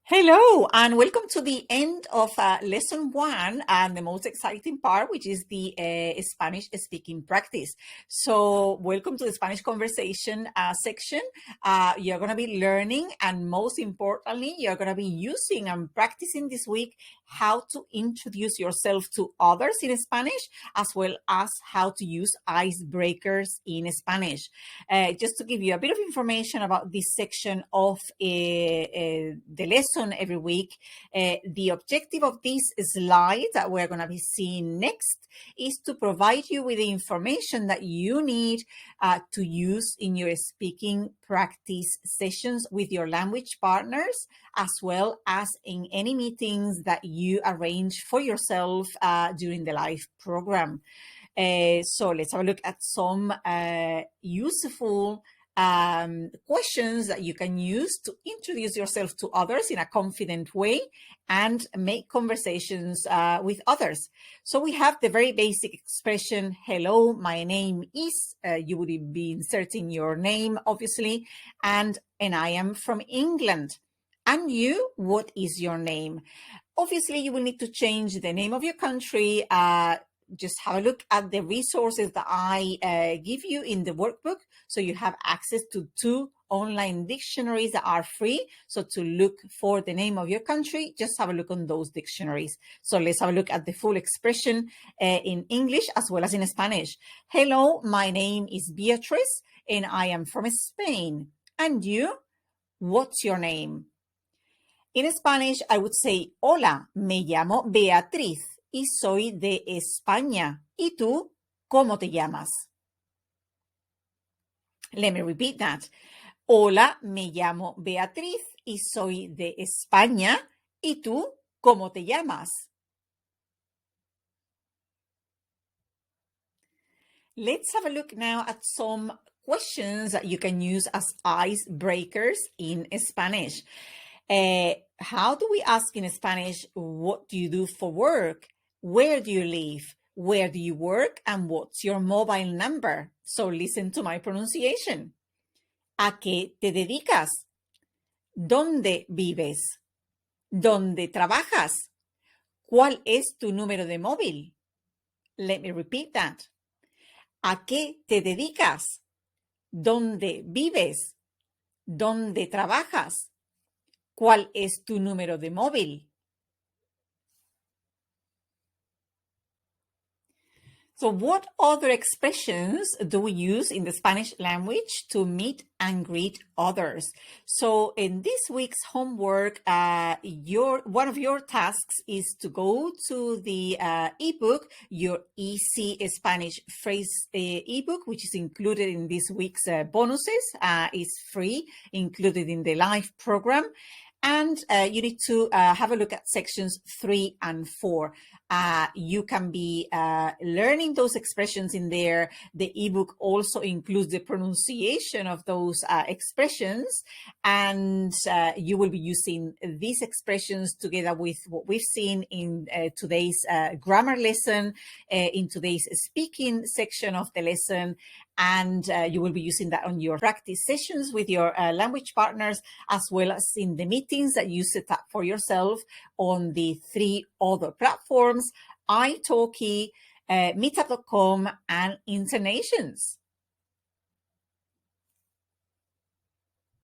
Hello, and welcome to the end of lesson one and the most exciting part, which is the Spanish speaking practice. So welcome to the Spanish conversation section. You're going to be learning, and most importantly, you're going to be using and practicing this week how to introduce yourself to others in Spanish, as well as how to use icebreakers in Spanish. Just to give you a bit of information about this section of the lesson every week, the objective of this slide that we're going to be seeing next is to provide you with the information that you need to use in your speaking practice sessions with your language partners, as well as in any meetings that you arrange for yourself during the live program. So let's have a look at some useful questions that you can use to introduce yourself to others in a confident way and make conversations with others. So we have the very basic expression, hello, my name is, you would be inserting your name, obviously, and I am from England. And you, what is your name? Obviously, you will need to change the name of your country. Just have a look at the resources that I give you in the workbook. So you have access to 2 online dictionaries that are free. So to look for the name of your country, just have a look on those dictionaries. So let's have a look at the full expression in English as well as in Spanish. Hello, my name is Beatrice and I am from Spain. And you, what's your name? In Spanish, I would say, hola, me llamo Beatriz y soy de España. ¿Y tú, cómo te llamas? Let me repeat that. Hola, me llamo Beatriz y soy de España. ¿Y tú, cómo te llamas? Let's have a look now at some questions that you can use as icebreakers in Spanish. How do we ask in Spanish, what do you do for work? Where do you live? Where do you work? And what's your mobile number? So listen to my pronunciation. ¿A qué te dedicas? ¿Dónde vives? ¿Dónde trabajas? ¿Cuál es tu número de móvil? Let me repeat that. ¿A qué te dedicas? ¿Dónde vives? ¿Dónde trabajas? ¿Cuál es tu número de móvil? So what other expressions do we use in the Spanish language to meet and greet others? So in this week's homework, one of your tasks is to go to the ebook, your Easy Spanish Phrase ebook, which is included in this week's bonuses. It's free, included in the live program. And you need to have a look at sections 3 and 4. You can be learning those expressions in there. The ebook also includes the pronunciation of those expressions, and you will be using these expressions together with what we've seen in today's grammar lesson, in today's speaking section of the lesson, and you will be using that on your practice sessions with your language partners, as well as in the meetings that you set up for yourself on the 3 other platforms, italki, meetup.com, and Internations.